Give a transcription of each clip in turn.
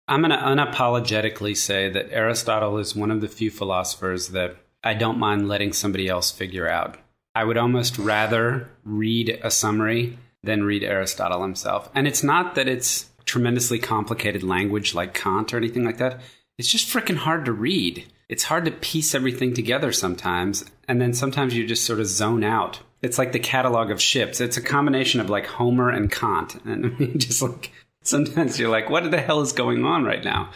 I'm going to unapologetically say that Aristotle is one of the few philosophers that I don't mind letting somebody else figure out. I would almost rather read a summary than read Aristotle himself. And it's not that it's tremendously complicated language like Kant or anything like that. It's just freaking hard to read. It's hard to piece everything together sometimes. And then sometimes you just sort of zone out. It's like the catalog of ships. It's a combination of like Homer and Kant. And just like sometimes you're like, what the hell is going on right now?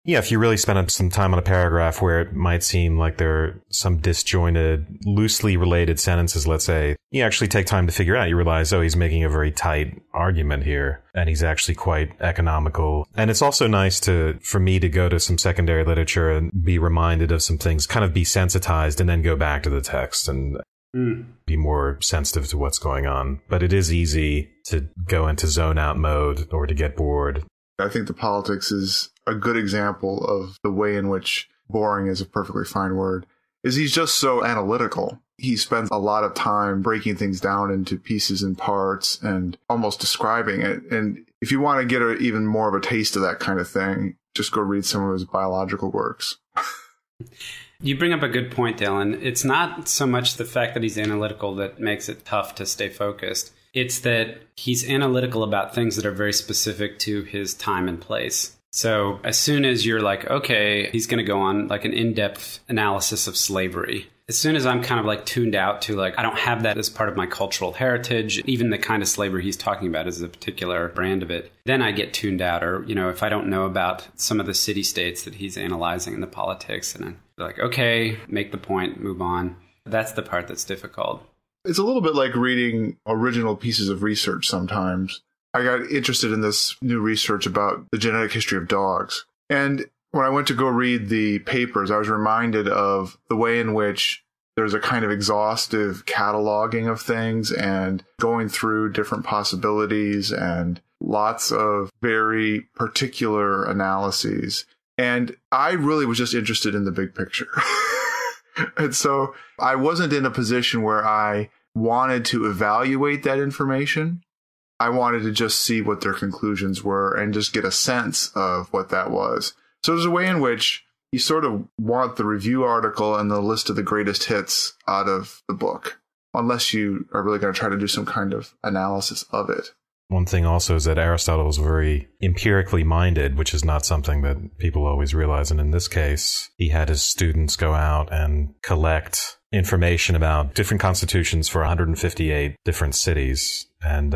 Yeah, if you really spend up some time on a paragraph where it might seem like there are some disjointed, loosely related sentences, let's say, you actually take time to figure it out. You realize, oh, he's making a very tight argument here, and he's actually quite economical. And it's also nice for me to go to some secondary literature and be reminded of some things, kind of be sensitized, and then go back to the text and be more sensitive to what's going on. But it is easy to go into zone out mode or to get bored. I think the Politics is a good example of the way in which boring is a perfectly fine word, is he's just so analytical. He spends a lot of time breaking things down into pieces and parts and almost describing it. And if you want to get even more of a taste of that kind of thing, just go read some of his biological works. You bring up a good point, Dylan. It's not so much the fact that he's analytical that makes it tough to stay focused. It's that he's analytical about things that are very specific to his time and place. So as soon as you're like, okay, he's going to go on like an in-depth analysis of slavery. As soon as I'm kind of like tuned out to like, I don't have that as part of my cultural heritage, even the kind of slavery he's talking about is a particular brand of it, then I get tuned out. Or, if I don't know about some of the city-states that he's analyzing in the Politics, and I'm like, okay, make the point, move on. That's the part that's difficult. It's a little bit like reading original pieces of research sometimes. I got interested in this new research about the genetic history of dogs. And when I went to go read the papers, I was reminded of the way in which there's a kind of exhaustive cataloging of things and going through different possibilities and lots of very particular analyses. And I really was just interested in the big picture. And so I wasn't in a position where I wanted to evaluate that information. I wanted to just see what their conclusions were and just get a sense of what that was. So there's a way in which you sort of want the review article and the list of the greatest hits out of the book, unless you are really going to try to do some kind of analysis of it. One thing also is that Aristotle was very empirically minded, which is not something that people always realize. And in this case, he had his students go out and collect information about different constitutions for 158 different cities. And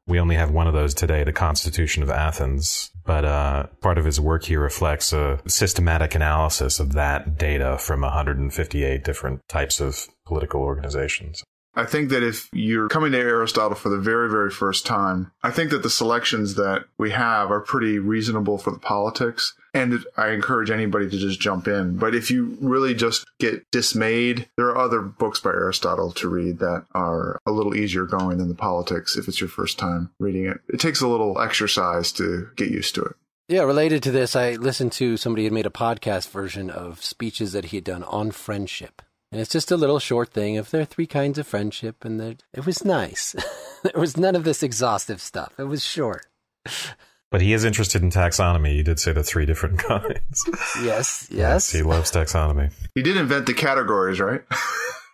we only have one of those today, the Constitution of Athens. But part of his work here reflects a systematic analysis of that data from 158 different types of political organizations. I think that if you're coming to Aristotle for the very, very first time, I think that the selections that we have are pretty reasonable for the Politics. And I encourage anybody to just jump in. But if you really just get dismayed, there are other books by Aristotle to read that are a little easier going than the Politics if it's your first time reading it. It takes a little exercise to get used to it. Yeah, related to this, I listened to somebody who made a podcast version of speeches that he had done on friendship. And it's just a little short thing of there are 3 kinds of friendship, and it was nice. There was none of this exhaustive stuff. It was short. But he is interested in taxonomy. You did say the 3 different kinds. Yes. He loves taxonomy. He did invent the categories, right?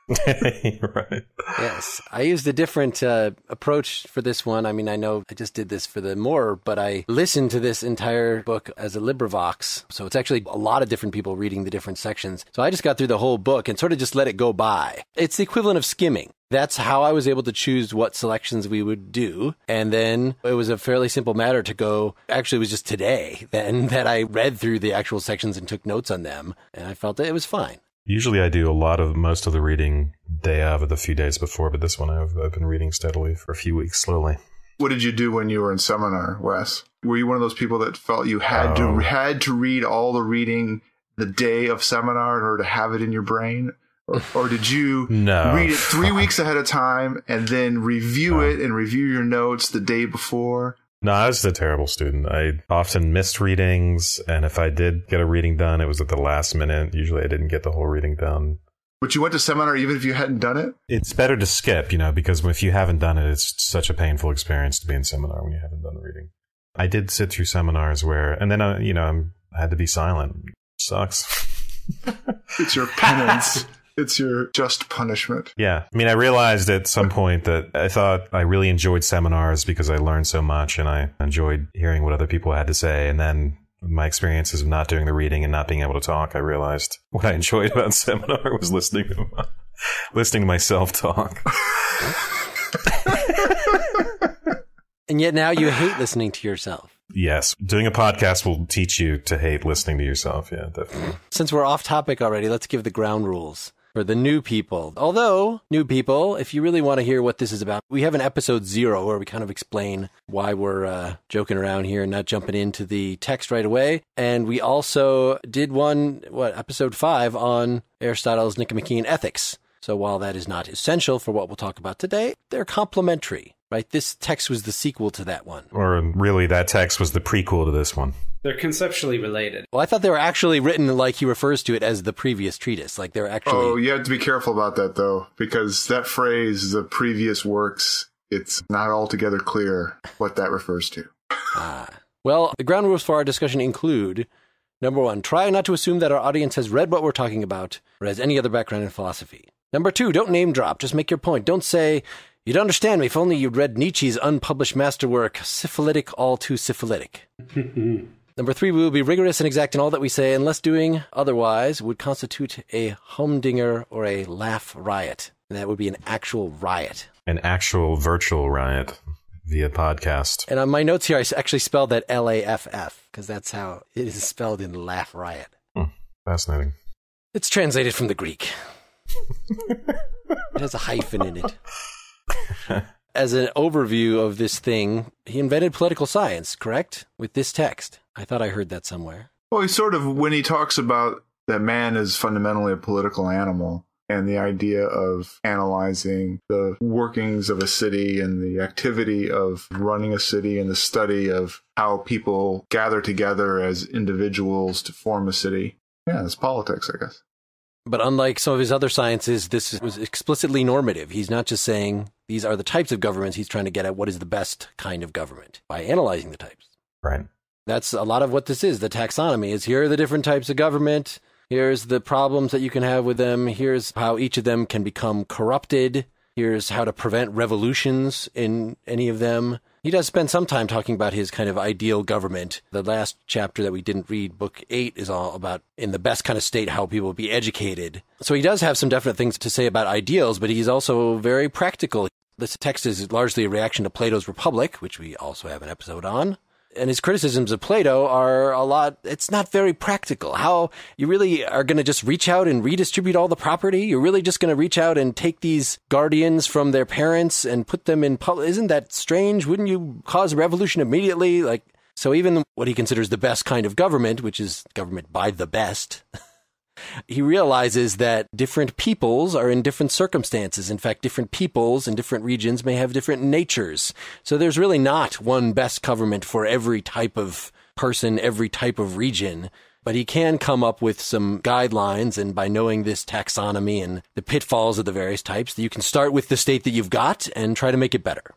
Right. Yes. I used a different approach for this one. I mean, I know I just did this for the more, but I listened to this entire book as a LibriVox. So it's actually a lot of different people reading the different sections. So I just got through the whole book and sort of just let it go by. It's the equivalent of skimming. That's how I was able to choose what selections we would do. And then it was a fairly simple matter to go. Actually, it was just today then that I read through the actual sections and took notes on them. And I felt that it was fine. Usually I do most of the reading day of or the few days before, but this one I've been reading steadily for a few weeks slowly. What did you do when you were in seminar, Wes? Were you one of those people that felt you had to read all the reading the day of seminar in order to have it in your brain? Or did you read it 3 weeks ahead of time and then review it and review your notes the day before? No, I was a terrible student. I often missed readings, and if I did get a reading done, it was at the last minute. Usually I didn't get the whole reading done. But you went to seminar even if you hadn't done it? It's better to skip, because if you haven't done it, it's such a painful experience to be in seminar when you haven't done the reading. I did sit through seminars and then, I had to be silent. Sucks. It's your penance. It's your just punishment. Yeah. I mean, I realized at some point that I thought I really enjoyed seminars because I learned so much and I enjoyed hearing what other people had to say. And then my experiences of not doing the reading and not being able to talk, I realized what I enjoyed about seminar was listening to myself talk. And yet now you hate listening to yourself. Yes. Doing a podcast will teach you to hate listening to yourself. Yeah, definitely. Since we're off topic already, let's give the ground rules for the new people. Although, new people, if you really want to hear what this is about, we have an episode 0 where we kind of explain why we're joking around here and not jumping into the text right away. And we also did episode 5 on Aristotle's Nicomachean Ethics. So while that is not essential for what we'll talk about today, they're complementary. Right? This text was the sequel to that one. Or really, that text was the prequel to this one. They're conceptually related. Well, I thought they were actually written like he refers to it as the previous treatise. Like they're actually... Oh, you have to be careful about that, though, because that phrase, the previous works, it's not altogether clear what that refers to. Well, the ground rules for our discussion include, number 1, try not to assume that our audience has read what we're talking about or has any other background in philosophy. Number 2, don't name drop. Just make your point. Don't say... You'd understand me if only you'd read Nietzsche's unpublished masterwork, Syphilitic, All Too Syphilitic. Number 3, we will be rigorous and exact in all that we say, unless doing otherwise would constitute a humdinger or a laugh riot. And that would be an actual riot. An actual virtual riot via podcast. And on my notes here, I actually spelled that L-A-F-F, because that's how it is spelled in laugh riot. Fascinating. It's translated from the Greek. It has a hyphen in it. As an overview of this thing, he invented political science, correct? With this text. I thought I heard that somewhere. Well, he sort of, when he talks about that man is fundamentally a political animal and the idea of analyzing the workings of a city and the activity of running a city and the study of how people gather together as individuals to form a city. Yeah, it's politics, I guess. But unlike some of his other sciences, this was explicitly normative. He's not just saying these are the types of governments. He's trying to get at what is the best kind of government by analyzing the types. Right. That's a lot of what this is. The taxonomy is here are the different types of government. Here's the problems that you can have with them. Here's how each of them can become corrupted. Here's how to prevent revolutions in any of them. He does spend some time talking about his kind of ideal government. The last chapter that we didn't read, book 8, is all about in the best kind of state, how people be educated. So he does have some definite things to say about ideals, but he's also very practical. This text is largely a reaction to Plato's Republic, which we also have an episode on. And his criticisms of Plato are it's not very practical. How you really are going to just reach out and redistribute all the property? You're really just going to reach out and take these guardians from their parents and put them in public? Isn't that strange? Wouldn't you cause a revolution immediately? So even what he considers the best kind of government, which is government by the best, he realizes that different peoples are in different circumstances. In fact, different peoples in different regions may have different natures. So there's really not one best government for every type of person, every type of region. But he can come up with some guidelines, and by knowing this taxonomy and the pitfalls of the various types, you can start with the state that you've got and try to make it better.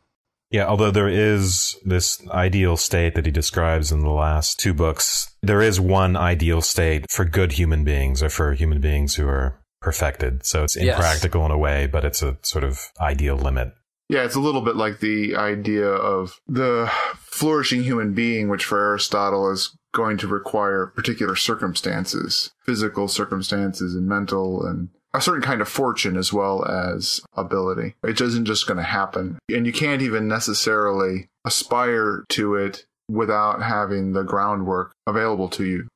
Yeah, although there is this ideal state that he describes in the last 2 books, there is one ideal state for good human beings, or for human beings who are perfected. So it's impractical in a way, but it's a sort of ideal limit. Yeah, it's a little bit like the idea of the flourishing human being, which for Aristotle is going to require particular circumstances, physical circumstances and mental, and a certain kind of fortune as well as ability. It isn't just going to happen. And you can't even necessarily aspire to it without having the groundwork available to you.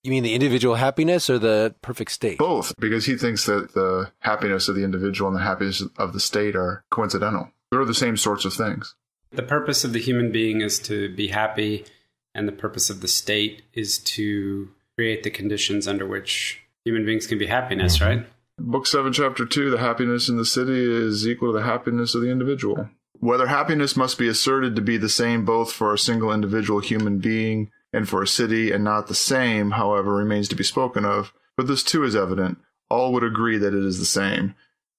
You mean the individual happiness or the perfect state? Both, because he thinks that the happiness of the individual and the happiness of the state are coincidental. They're the same sorts of things. The purpose of the human being is to be happy, and the purpose of the state is to create the conditions under which human beings can be happiness, right? Book 7, Chapter 2, the happiness in the city is equal to the happiness of the individual. Whether happiness must be asserted to be the same both for a single individual human being and for a city, and not the same, however, remains to be spoken of. But this too is evident. All would agree that it is the same.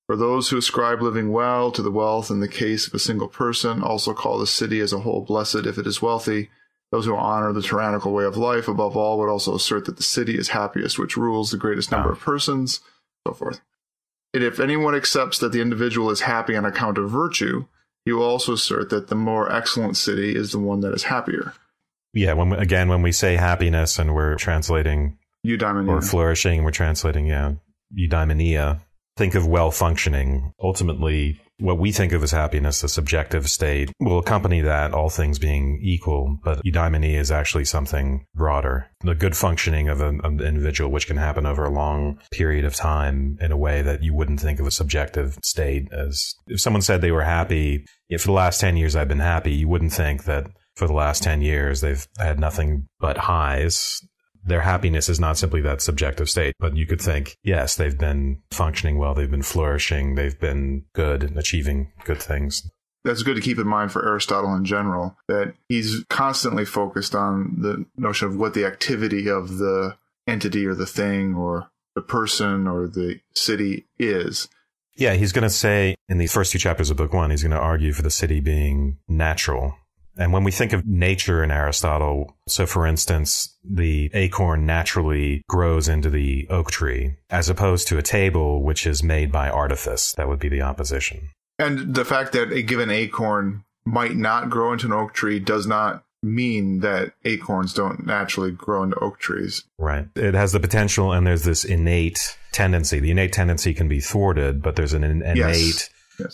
For those who ascribe living well to the wealth in the case of a single person also call the city as a whole blessed if it is wealthy, Those who honor the tyrannical way of life above all would also assert that the city is happiest which rules the greatest number of persons, so forth. And if anyone accepts that the individual is happy on account of virtue, he will also assert that the more excellent city is the one that is happier. Yeah, when we say happiness and we're translating eudaimonia, or flourishing, we're translating, eudaimonia. Think of well-functioning. Ultimately, what we think of as happiness, the subjective state, will accompany that, all things being equal. But eudaimonia is actually something broader. The good functioning of an individual, which can happen over a long period of time in a way that you wouldn't think of a subjective state as. If someone said they were happy, if for the last 10 years I've been happy, you wouldn't think that for the last 10 years they've had nothing but highs. Their happiness is not simply that subjective state, but you could think, yes, they've been functioning well, they've been flourishing, they've been good and achieving good things. That's good to keep in mind for Aristotle in general, that he's constantly focused on the notion of what the activity of the entity or the thing or the person or the city is. Yeah, he's going to say in the first two chapters of Book 1, he's going to argue for the city being natural. And when we think of nature in Aristotle, so for instance, the acorn naturally grows into the oak tree, as opposed to a table which is made by artifice. That would be the opposition. And the fact that a given acorn might not grow into an oak tree does not mean that acorns don't naturally grow into oak trees. Right. It has the potential, and there's this innate tendency. The innate tendency can be thwarted, but there's an innate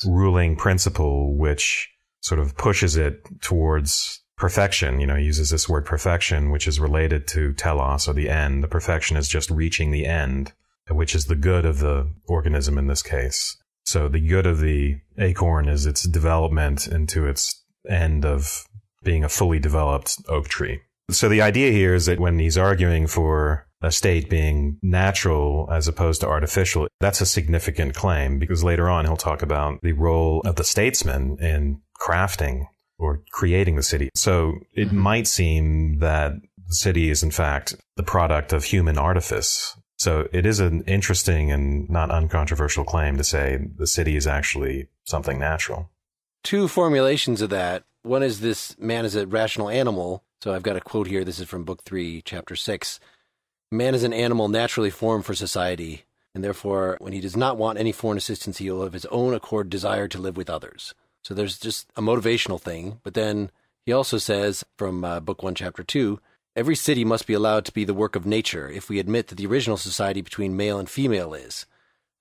ruling principle which sort of pushes it towards perfection. He uses this word perfection, which is related to telos, or the end. The perfection is just reaching the end, which is the good of the organism in this case. So the good of the acorn is its development into its end of being a fully developed oak tree. So the idea here is that when he's arguing for a state being natural as opposed to artificial, that's a significant claim, because later on he'll talk about the role of the statesman in crafting or creating the city. So it might seem that the city is in fact the product of human artifice. So it is an interesting and not uncontroversial claim to say the city is actually something natural. Two formulations of that. One is this man is a rational animal. So I've got a quote here. This is from Book 3, Chapter 6. Man is an animal naturally formed for society, and therefore, when he does not want any foreign assistance, he will of his own accord desire to live with others. So there's just a motivational thing. But then he also says from Book 1, Chapter 2, every city must be allowed to be the work of nature if we admit that the original society between male and female is.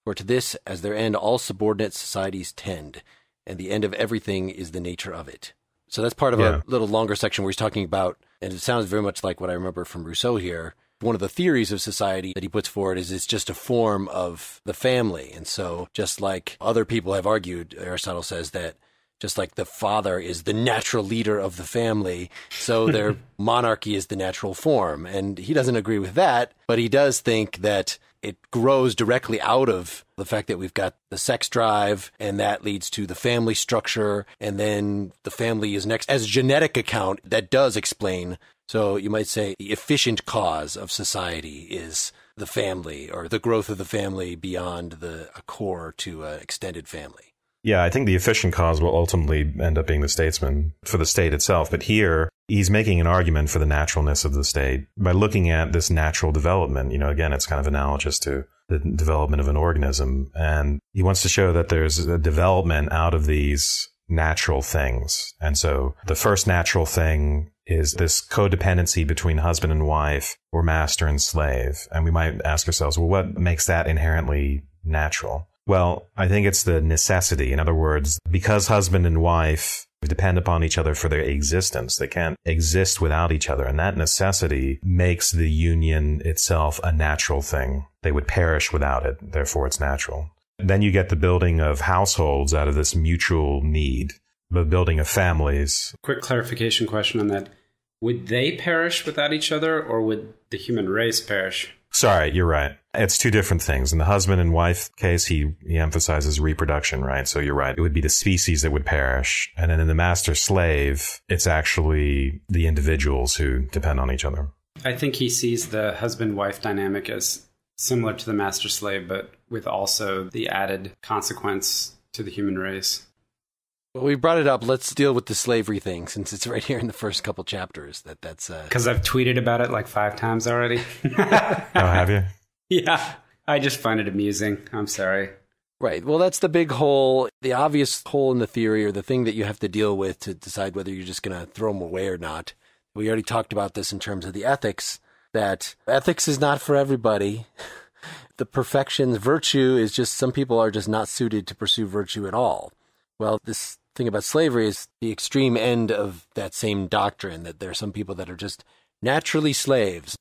For to this, as their end, all subordinate societies tend, and the end of everything is the nature of it. So that's part of a little longer section where he's talking about, and it sounds very much like what I remember from Rousseau here. One of the theories of society that he puts forward is it's just a form of the family. And so just like other people have argued, Aristotle says that just like the father is the natural leader of the family, so their monarchy is the natural form. And he doesn't agree with that, but he does think that it grows directly out of the fact that we've got the sex drive, and that leads to the family structure, and then the family is next as a genetic account that does explain. So you might say the efficient cause of society is the family, or the growth of the family beyond a core to an extended family. Yeah, I think the efficient cause will ultimately end up being the statesman for the state itself. But here, he's making an argument for the naturalness of the state by looking at this natural development. Again, it's kind of analogous to the development of an organism. And he wants to show that there's a development out of these natural things. And so the first natural thing is this codependency between husband and wife, or master and slave. And we might ask ourselves, well, what makes that inherently natural? Well, I think it's the necessity. In other words, because husband and wife depend upon each other for their existence, they can't exist without each other. And that necessity makes the union itself a natural thing. They would perish without it. Therefore, it's natural. Then you get the building of households out of this mutual need, the building of families. Quick clarification question on that. Would they perish without each other, or would the human race perish? Sorry, you're right. It's two different things. In the husband and wife case, he emphasizes reproduction, right? So you're right. It would be the species that would perish. And then in the master-slave, it's actually the individuals who depend on each other. I think he sees the husband-wife dynamic as similar to the master-slave, but with also the added consequence to the human race. Well, we brought it up. Let's deal with the slavery thing, since it's right here in the first couple chapters. That's because I've tweeted about it like 5 times already. Oh, have you? Yeah, I just find it amusing. I'm sorry. Right. Well, that's the big hole, the obvious hole in the theory, or the thing that you have to deal with to decide whether you're just going to throw them away or not. We already talked about this in terms of the ethics, that ethics is not for everybody. The perfections, virtue is just, some people are just not suited to pursue virtue at all. Well, this thing about slavery is the extreme end of that same doctrine, that there are some people that are just naturally slaves.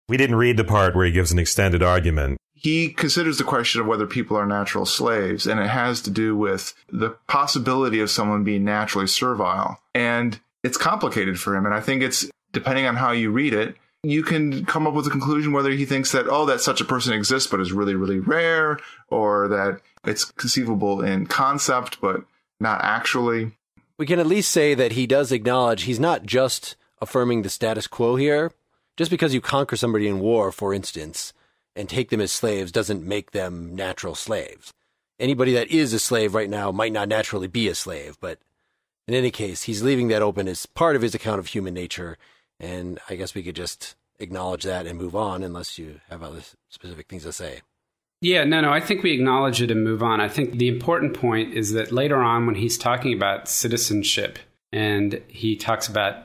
We didn't read the part where he gives an extended argument. He considers the question of whether people are natural slaves, and it has to do with the possibility of someone being naturally servile. And it's complicated for him. And I think it's, depending on how you read it, you can come up with a conclusion whether he thinks that, that such a person exists but is really, really rare, or that it's conceivable in concept but not actually. We can at least say that he does acknowledge he's not just affirming the status quo here. Just because you conquer somebody in war, for instance, and take them as slaves doesn't make them natural slaves. Anybody that is a slave right now might not naturally be a slave, but in any case, he's leaving that open as part of his account of human nature, and I guess we could just acknowledge that and move on, unless you have other specific things to say. Yeah, no, I think we acknowledge it and move on. I think the important point is that later on when he's talking about citizenship, and he talks about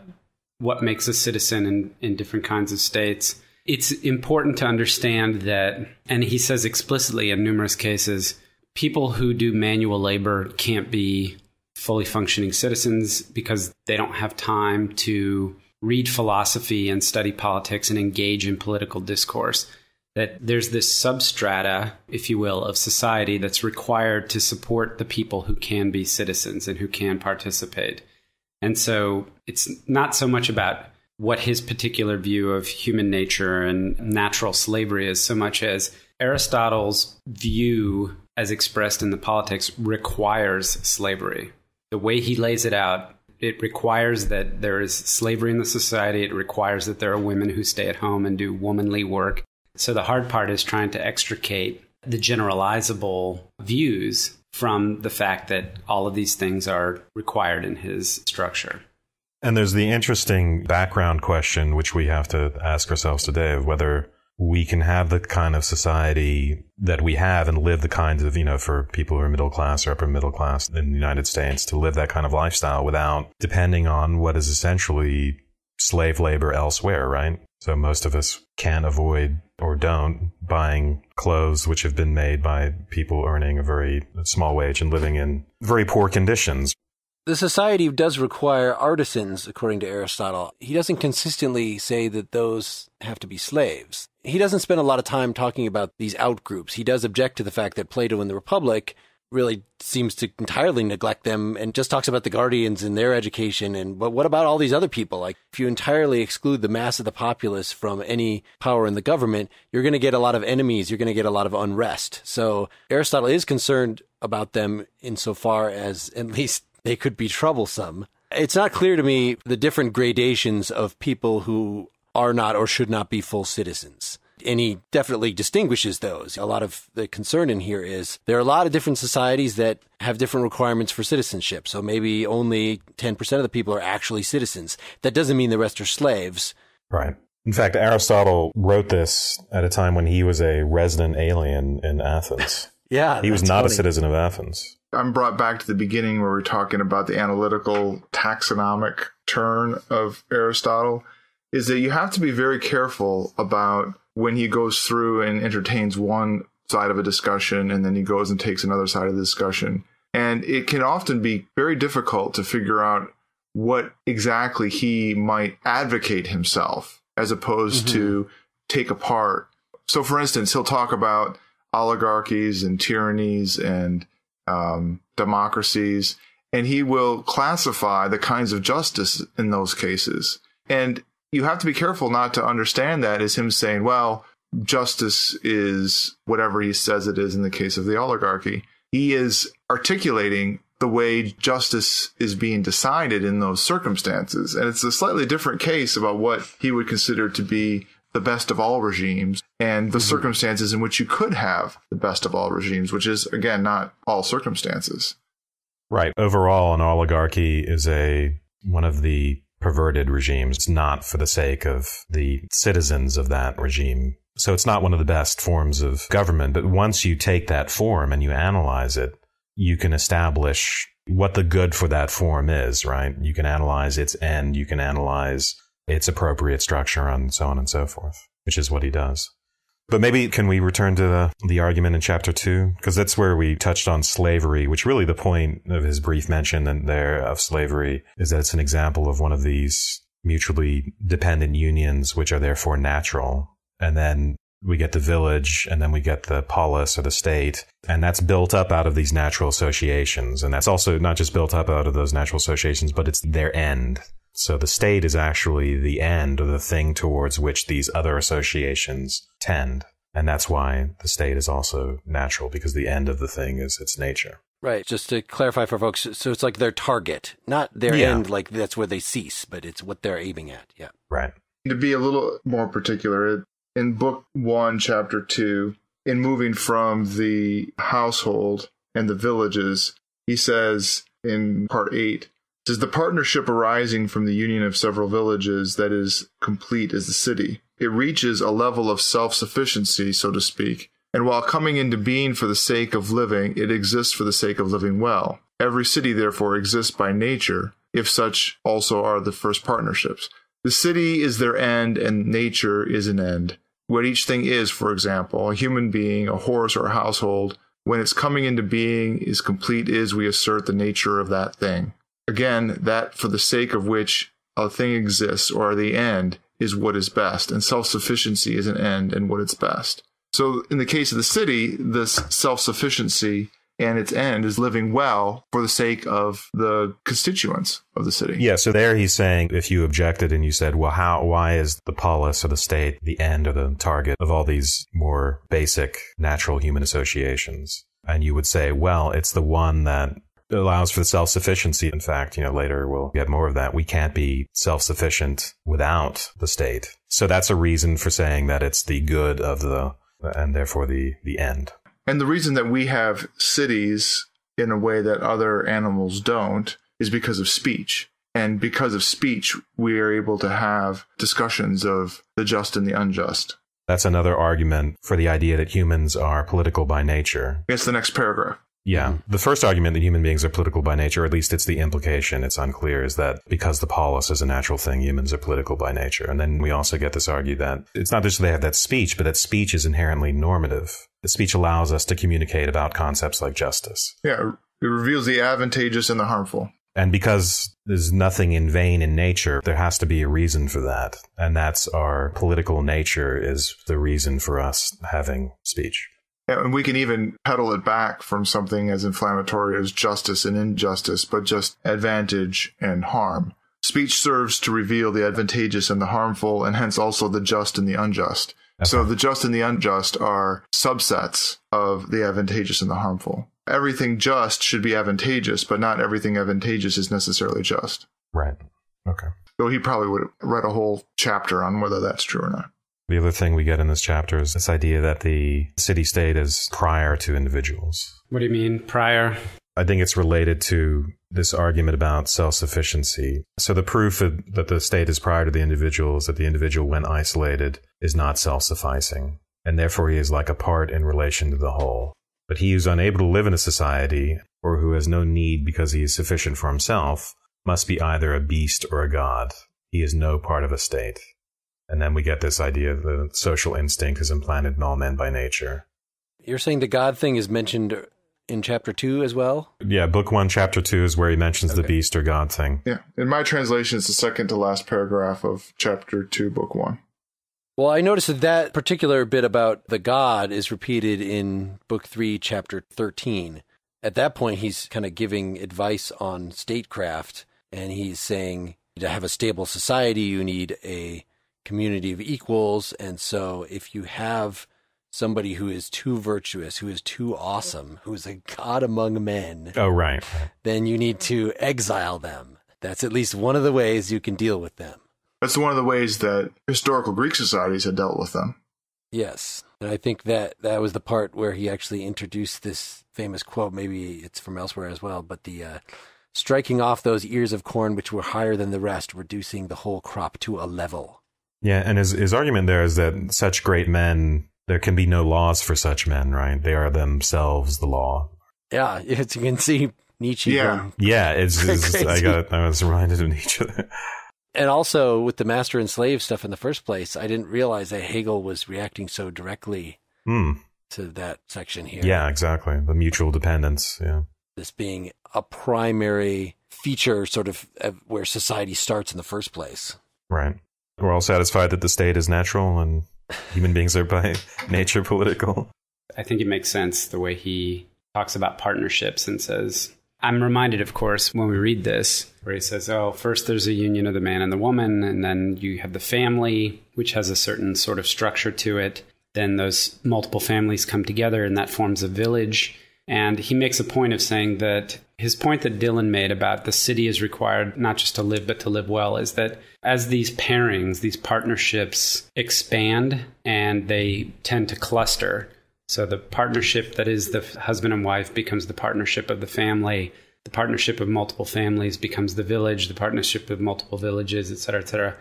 what makes a citizen in different kinds of states, it's important to understand that, and he says explicitly in numerous cases, people who do manual labor can't be fully functioning citizens because they don't have time to read philosophy and study politics and engage in political discourse. That there's this substrata, if you will, of society that's required to support the people who can be citizens and who can participate. And so it's not so much about what his particular view of human nature and natural slavery is, so much as Aristotle's view, as expressed in the Politics, requires slavery. The way he lays it out, it requires that there is slavery in the society. It requires that there are women who stay at home and do womanly work. So the hard part is trying to extricate the generalizable views from the fact that all of these things are required in his structure. And there's the interesting background question, which we have to ask ourselves today, of whether we can have the kind of society that we have and live the kinds of, for people who are middle class or upper middle class in the United States, to live that kind of lifestyle without depending on what is essentially slave labor elsewhere, right? So most of us can't avoid or don't buying clothes which have been made by people earning a very small wage and living in very poor conditions. The society does require artisans, according to Aristotle. He doesn't consistently say that those have to be slaves. He doesn't spend a lot of time talking about these outgroups. He does object to the fact that Plato in the Republic really seems to entirely neglect them and just talks about the guardians and their education. But what about all these other people? Like, if you entirely exclude the mass of the populace from any power in the government, you're going to get a lot of enemies. You're going to get a lot of unrest. So Aristotle is concerned about them insofar as at least they could be troublesome. It's not clear to me the different gradations of people who are not or should not be full citizens. And he definitely distinguishes those. A lot of the concern in here is there are a lot of different societies that have different requirements for citizenship. So maybe only 10% of the people are actually citizens. That doesn't mean the rest are slaves. Right. In fact, Aristotle wrote this at a time when he was a resident alien in Athens. Yeah. He was not a citizen of Athens. I'm brought back to the beginning where we're talking about the analytical taxonomic turn of Aristotle, is that you have to be very careful about when he goes through and entertains one side of a discussion and then he goes and takes another side of the discussion. And it can often be very difficult to figure out what exactly he might advocate himself as opposed to take apart. So, for instance, he'll talk about oligarchies and tyrannies and democracies, and he will classify the kinds of justice in those cases. And you have to be careful not to understand that as him saying, well, justice is whatever he says it is in the case of the oligarchy. He is articulating the way justice is being decided in those circumstances. And it's a slightly different case about what he would consider to be the best of all regimes and the circumstances in which you could have the best of all regimes, which is, again, not all circumstances. Right. Overall, an oligarchy is one of the perverted regimes. It's not for the sake of the citizens of that regime. So it's not one of the best forms of government. But once you take that form and you analyze it, you can establish what the good for that form is, right? You can analyze its end. You can analyze its appropriate structure and so on and so forth, which is what he does. But maybe can we return to the argument in chapter 2? Because that's where we touched on slavery, which really the point of his brief mention in there of slavery is that it's an example of one of these mutually dependent unions, which are therefore natural. And then we get the village, and then we get the polis or the state. And that's built up out of these natural associations. And that's also not just built up out of those natural associations, but it's their end. So the state is actually the end or the thing towards which these other associations tend. And that's why the state is also natural, because the end of the thing is its nature. Right. Just to clarify for folks, so it's like their target, not their end, like that's where they cease, but it's what they're aiming at. Yeah. Right. To be a little more particular, in Book 1, Chapter 2, in moving from the household and the villages, he says in Part 8, says the partnership arising from the union of several villages that is complete as the city. It reaches a level of self-sufficiency, so to speak, and while coming into being for the sake of living, it exists for the sake of living well. Every city, therefore, exists by nature, if such also are the first partnerships. The city is their end, and nature is an end. What each thing is, for example, a human being, a horse, or a household, when its coming into being is complete is, we assert, the nature of that thing. Again, that for the sake of which a thing exists, or the end, is what is best, and self-sufficiency is an end and what is best. So in the case of the city, this self-sufficiency and its end is living well for the sake of the constituents of the city. Yeah, so there he's saying, if you objected and you said, well, why is the polis or the state the end or the target of all these more basic natural human associations? And you would say, well, it's the one that allows for self-sufficiency. In fact, later we'll get more of that. We can't be self-sufficient without the state. So that's a reason for saying that it's the good of and therefore the end. And the reason that we have cities in a way that other animals don't is because of speech. And because of speech, we are able to have discussions of the just and the unjust. That's another argument for the idea that humans are political by nature. It's the next paragraph. Yeah. The first argument that human beings are political by nature, or at least it's the implication, it's unclear, is that because the polis is a natural thing, humans are political by nature. And then we also get this argue that it's not just that they have that speech, but that speech is inherently normative. The speech allows us to communicate about concepts like justice. Yeah, it reveals the advantageous and the harmful. And because there's nothing in vain in nature, there has to be a reason for that. And that's our political nature is the reason for us having speech. Yeah, and we can even pedal it back from something as inflammatory as justice and injustice, but just advantage and harm. Speech serves to reveal the advantageous and the harmful, and hence also the just and the unjust. Okay. So the just and the unjust are subsets of the advantageous and the harmful. Everything just should be advantageous, but not everything advantageous is necessarily just. Right. Okay. So he probably would have read a whole chapter on whether that's true or not. The other thing we get in this chapter is this idea that the city-state is prior to individuals. What do you mean, prior? I think it's related to this argument about self-sufficiency. So the proof that the state is prior to the individual is that the individual, when isolated, is not self-sufficing, and therefore he is like a part in relation to the whole. But he who's unable to live in a society, or who has no need because he is sufficient for himself, must be either a beast or a god. He is no part of a state. And then we get this idea of the social instinct is implanted in all men by nature. You're saying the God thing is mentioned in chapter 2 as well? Yeah, book 1, chapter 2 is where he mentions the beast or God thing. Yeah, in my translation, it's the second to last paragraph of chapter 2, book 1. Well, I noticed that particular bit about the God is repeated in book 3, chapter 13. At that point, he's kind of giving advice on statecraft, and he's saying to have a stable society, you need a community of equals. And so if you have somebody who is too virtuous, who is too awesome, who is a god among men, oh, right, then you need to exile them. That's at least one of the ways you can deal with them. That's one of the ways that historical Greek societies had dealt with them. Yes. And I think that was the part where he actually introduced this famous quote. Maybe it's from elsewhere as well, but the striking off those ears of corn which were higher than the rest, reducing the whole crop to a level. Yeah, and his argument there is that such great men, there can be no laws for such men, right? They are themselves the law. Yeah, as you can see, Nietzsche. Yeah, I was reminded of Nietzsche. And also with the master and slave stuff in the first place, I didn't realize that Hegel was reacting so directly to that section here. Yeah, exactly. The mutual dependence. Yeah. This being a primary feature sort of where society starts in the first place. Right. We're all satisfied that the state is natural and human beings are by nature political. I think it makes sense the way he talks about partnerships and says, I'm reminded, of course, when we read this, where he says, first there's a union of the man and the woman, and then you have the family, which has a certain sort of structure to it. Then those multiple families come together, and that forms a village. And he makes a point of saying that his point that Dylan made about the city is required not just to live, but to live well, is that as these pairings, these partnerships expand and they tend to cluster. So the partnership that is the husband and wife becomes the partnership of the family. The partnership of multiple families becomes the village, the partnership of multiple villages, et cetera, et cetera.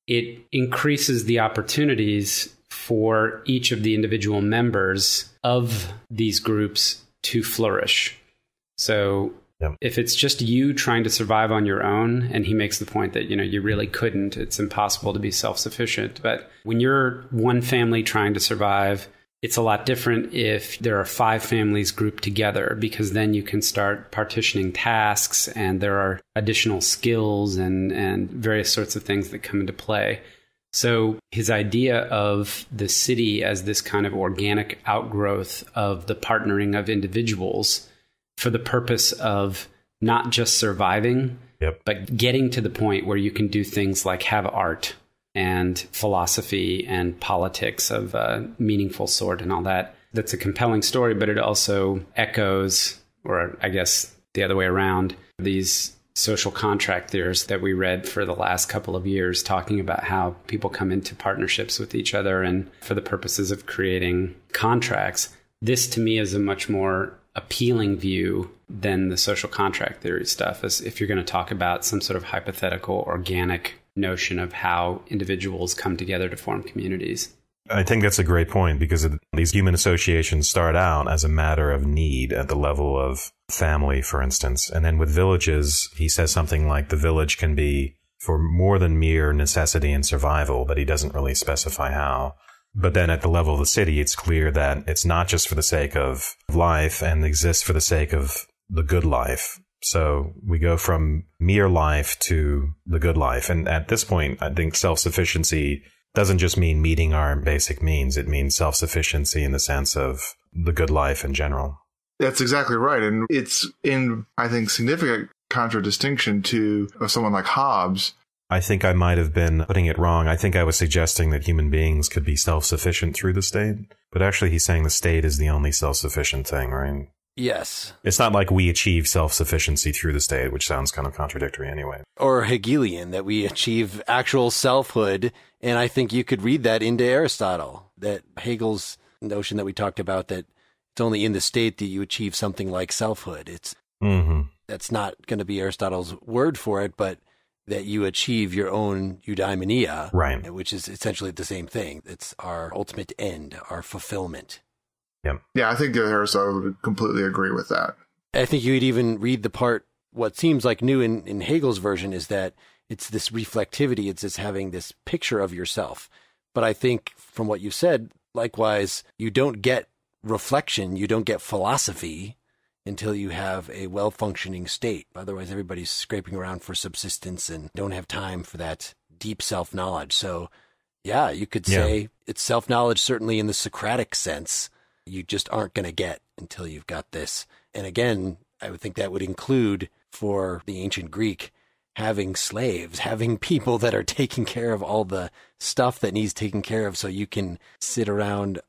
It increases the opportunities for each of the individual members of these groups to flourish. So if it's just you trying to survive on your own, and he makes the point that, you really couldn't, it's impossible to be self-sufficient. But when you're one family trying to survive, it's a lot different if there are 5 families grouped together, because then you can start partitioning tasks and there are additional skills and various sorts of things that come into play. So his idea of the city as this kind of organic outgrowth of the partnering of individuals for the purpose of not just surviving, but getting to the point where you can do things like have art and philosophy and politics of a meaningful sort and all that. That's a compelling story, but it also echoes, or I guess the other way around, these social contract theories that we read for the last couple of years, talking about how people come into partnerships with each other and for the purposes of creating contracts. This, to me, is a much more appealing view than the social contract theory stuff, as if you're going to talk about some sort of hypothetical, organic notion of how individuals come together to form communities. I think that's a great point, because these human associations start out as a matter of need at the level of family, for instance. And then with villages, he says something like the village can be for more than mere necessity and survival, but he doesn't really specify how. But then at the level of the city, it's clear that it's not just for the sake of life and exists for the sake of the good life. So we go from mere life to the good life. And at this point, I think self-sufficiency doesn't just mean meeting our basic means. It means self-sufficiency in the sense of the good life in general. That's exactly right. And it's in, I think, significant contradistinction to someone like Hobbes. I think I might have been putting it wrong. I think I was suggesting that human beings could be self-sufficient through the state. But actually, he's saying the state is the only self-sufficient thing, right? Yes. It's not like we achieve self-sufficiency through the state, which sounds kind of contradictory anyway. Or Hegelian, that we achieve actual selfhood. And I think you could read that into Aristotle, that Hegel's notion that we talked about, that it's only in the state that you achieve something like selfhood. It's that's not going to be Aristotle's word for it, but that you achieve your own eudaimonia, right? Which is essentially the same thing. It's our ultimate end, our fulfillment. Yeah, I think that Aristotle would completely agree with that. I think you would even read the part, what seems like new in Hegel's version is that it's this reflectivity, it's this having this picture of yourself. But I think from what you said, likewise, you don't get reflection, you don't get philosophy until you have a well-functioning state. Otherwise, everybody's scraping around for subsistence and don't have time for that deep self-knowledge. So, yeah, you could say it's self-knowledge certainly in the Socratic sense. You just aren't going to get until you've got this. And again, I would think that would include, for the ancient Greek, having slaves, having people that are taking care of all the stuff that needs taken care of so you can sit around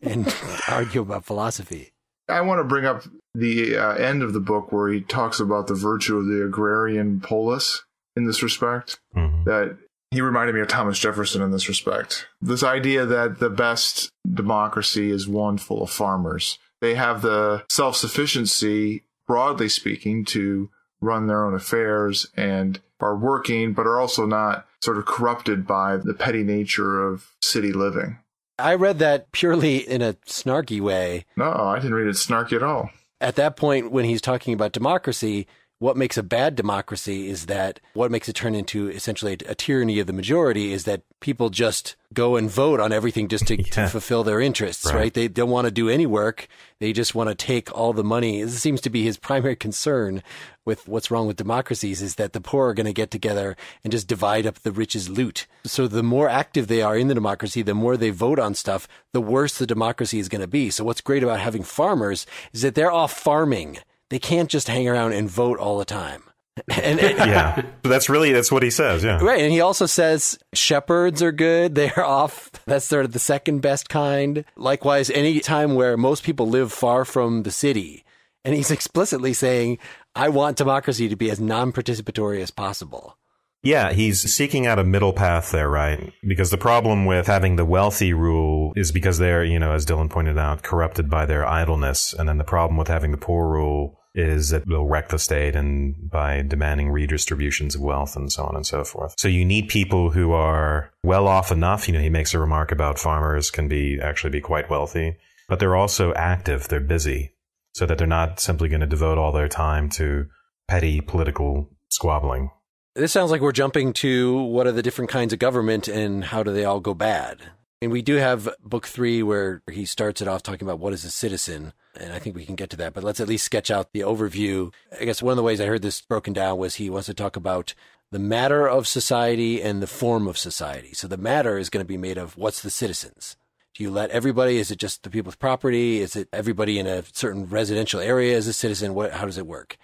and argue about philosophy. I want to bring up the end of the book where he talks about the virtue of the Agrarianpolis in this respect, that He reminded me of Thomas Jefferson in this respect. This idea that the best democracy is one full of farmers. They have the self-sufficiency, broadly speaking, to run their own affairs and are working, but are also not sort of corrupted by the petty nature of city living. I read that purely in a snarky way. No, I didn't read it snarky at all. At that point, when he's talking about democracy, what makes a bad democracy is that what makes it turn into essentially a tyranny of the majority is that people just go and vote on everything just to fulfill their interests, right? They don't want to do any work. They just want to take all the money. This seems to be his primary concern with what's wrong with democracies, is that the poor are going to get together and just divide up the rich's loot. So the more active they are in the democracy, the more they vote on stuff, the worse the democracy is going to be. So what's great about having farmers is that they're off farming. They can't just hang around and vote all the time. Yeah, that's what he says. Yeah, right. And he also says shepherds are good. They're off. That's sort of the second best kind. Likewise, any time where most people live far from the city. And he's explicitly saying, I want democracy to be as non-participatory as possible. Yeah, he's seeking out a middle path there, right? Because the problem with having the wealthy rule is because they're, as Dylan pointed out, corrupted by their idleness. And then the problem with having the poor rule is that they'll wreck the state and by demanding redistributions of wealth and so on and so forth. So you need people who are well off enough. He makes a remark about farmers can actually be quite wealthy, but they're also active. They're busy, so that they're not simply going to devote all their time to petty political squabbling. This sounds like we're jumping to what are the different kinds of government and how do they all go bad. And we do have book 3 where he starts it off talking about what is a citizen. And I think we can get to that, but let's at least sketch out the overview. I guess one of the ways I heard this broken down was he wants to talk about the matter of society and the form of society. So the matter is going to be made of what's the citizens. Do you let everybody? Is it just the people with property? Is it everybody in a certain residential area as a citizen? How does it work?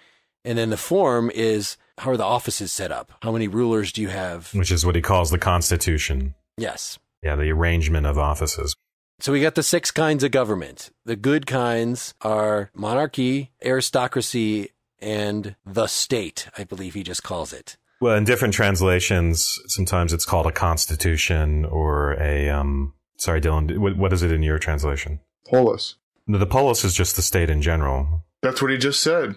And then the form is, how are the offices set up? How many rulers do you have? Which is what he calls the Constitution. Yes. Yeah, the arrangement of offices. So we got the 6 kinds of government. The good kinds are monarchy, aristocracy, and the state, I believe he just calls it. Well, in different translations, sometimes it's called a constitution or a... Sorry, Dylan, what is it in your translation? Polis. No, the polis is just the state in general. That's what he just said.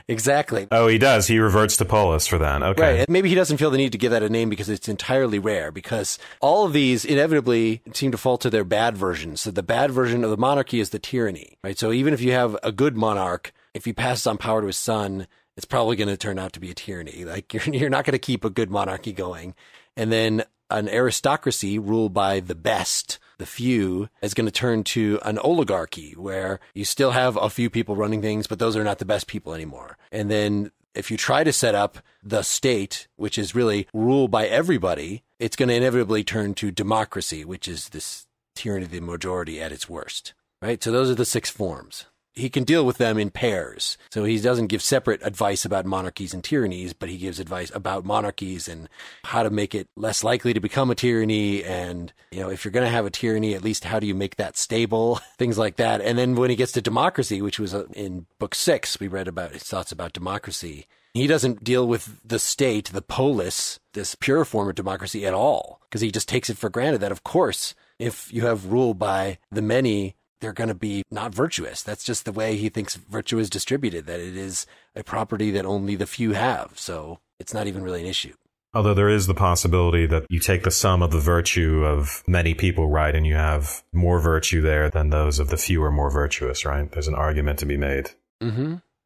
Exactly. Oh, he does. He reverts to polis for that. Okay. Right. Maybe he doesn't feel the need to give that a name because it's entirely rare, because all of these inevitably seem to fall to their bad versions. So the bad version of the monarchy is the tyranny, right? So even if you have a good monarch, if he passes on power to his son, it's probably going to turn out to be a tyranny. Like you're not going to keep a good monarchy going. And then an aristocracy ruled by the best, the few, is going to turn to an oligarchy where you still have a few people running things, but those are not the best people anymore. And then if you try to set up the state, which is really ruled by everybody, it's going to inevitably turn to democracy, which is this tyranny of the majority at its worst, right? So those are the 6 forms. He can deal with them in pairs. So he doesn't give separate advice about monarchies and tyrannies, but he gives advice about monarchies and how to make it less likely to become a tyranny. And, if you're going to have a tyranny, at least how do you make that stable? Things like that. And then when he gets to democracy, which was in book 6, we read about his thoughts about democracy. He doesn't deal with the state, the polis, this pure form of democracy at all, because he just takes it for granted that, of course, if you have rule by the many, they're going to be not virtuous. That's just the way he thinks virtue is distributed, that it is a property that only the few have. So it's not even really an issue. Although there is the possibility that you take the sum of the virtue of many people, right, and you have more virtue there than those of the few are more virtuous, right? There's an argument to be made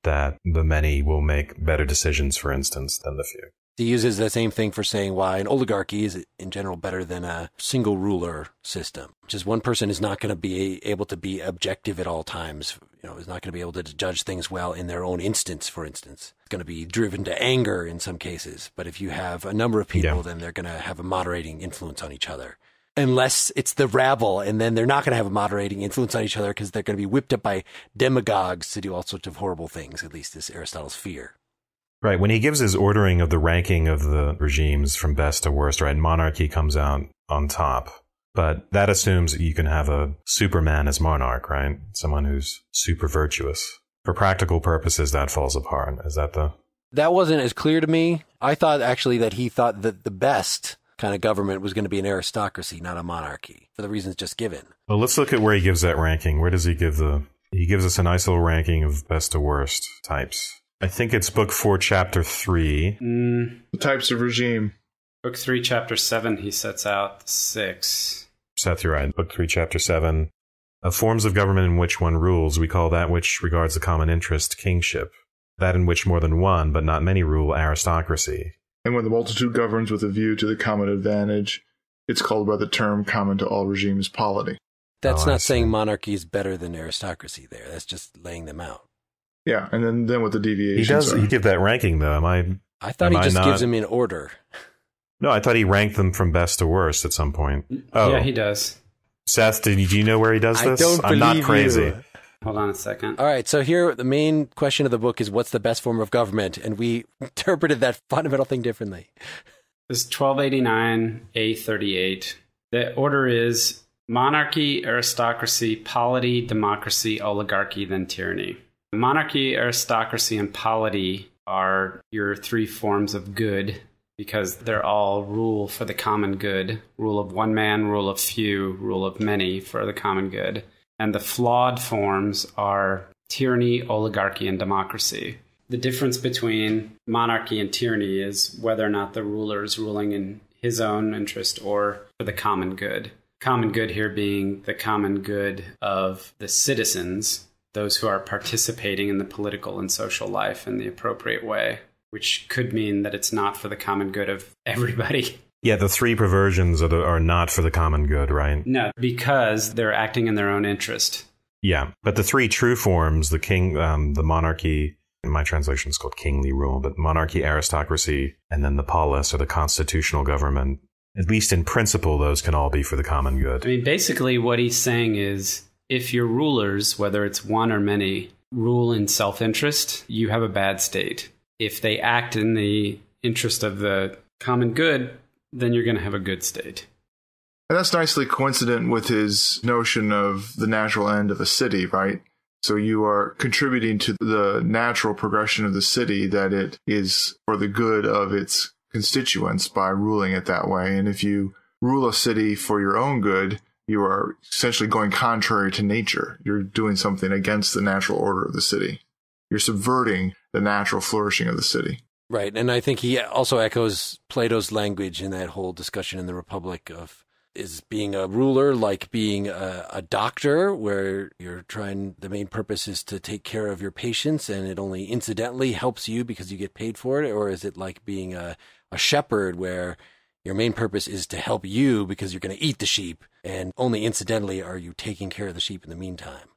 that the many will make better decisions, for instance, than the few. He uses the same thing for saying why an oligarchy is in general better than a single ruler system. Just one person is not going to be able to be objective at all times, is not going to be able to judge things well in their own instance, for instance. It's going to be driven to anger in some cases. But if you have a number of people, then they're going to have a moderating influence on each other. Unless it's the rabble, and then they're not going to have a moderating influence on each other because they're going to be whipped up by demagogues to do all sorts of horrible things, at least is Aristotle's fear. Right. When he gives his ordering of the ranking of the regimes from best to worst, right, monarchy comes out on top. But that assumes you can have a superman as monarch, right? Someone who's super virtuous. For practical purposes, that falls apart. Is that the... That wasn't as clear to me. I thought actually that he thought that the best kind of government was going to be an aristocracy, not a monarchy, for the reasons just given. Well, let's look at where he gives that ranking. Where does he give he gives us a nice little ranking of best to worst types. I think it's book 4, chapter 3. The types of regime. Book 3, chapter 7, he sets out 6. Seth, you're right. Book 3, chapter 7. Forms of government in which one rules, we call that which regards the common interest kingship. That in which more than one, but not many rule, aristocracy. And when the multitude governs with a view to the common advantage, it's called by the term common to all regimes polity. That's not saying monarchy is better than aristocracy there. That's just laying them out. Yeah, and then what the deviations are. He give that ranking, though. I thought he just gives them in order. No, I thought he ranked them from best to worst at some point. Oh. Yeah, he does. Seth, do you know where he does this? I'm not crazy. You. Hold on a second. All right, so here the main question of the book is what's the best form of government? And we interpreted that fundamental thing differently. This is 1289, A38. The order is monarchy, aristocracy, polity, democracy, oligarchy, then tyranny. Monarchy, aristocracy, and polity are your 3 forms of good because they're all rule for the common good. Rule of one man, rule of few, rule of many for the common good. And the flawed forms are tyranny, oligarchy, and democracy. The difference between monarchy and tyranny is whether or not the ruler is ruling in his own interest or for the common good. Common good here being the common good of the citizens, those who are participating in the political and social life in the appropriate way, which could mean that it's not for the common good of everybody. Yeah, the 3 perversions are not for the common good, right? No, because they're acting in their own interest. Yeah, but the 3 true forms, the king, the monarchy, in my translation is called kingly rule, but monarchy, aristocracy, and then the polis, or the constitutional government, at least in principle, those can all be for the common good. I mean, basically what he's saying is, if your rulers, whether it's one or many, rule in self-interest, you have a bad state. If they act in the interest of the common good, then you're going to have a good state. And that's nicely coincident with his notion of the natural end of a city, right? So you are contributing to the natural progression of the city, that it is for the good of its constituents by ruling it that way. And if you rule a city for your own good, you are essentially going contrary to nature. You're doing something against the natural order of the city. You're subverting the natural flourishing of the city. Right. And I think he also echoes Plato's language in that whole discussion in the Republic of is being a ruler like being a doctor, where the main purpose is to take care of your patients and it only incidentally helps you because you get paid for it? Or is it like being a shepherd where your main purpose is to help you because you're going to eat the sheep and only incidentally are you taking care of the sheep in the meantime?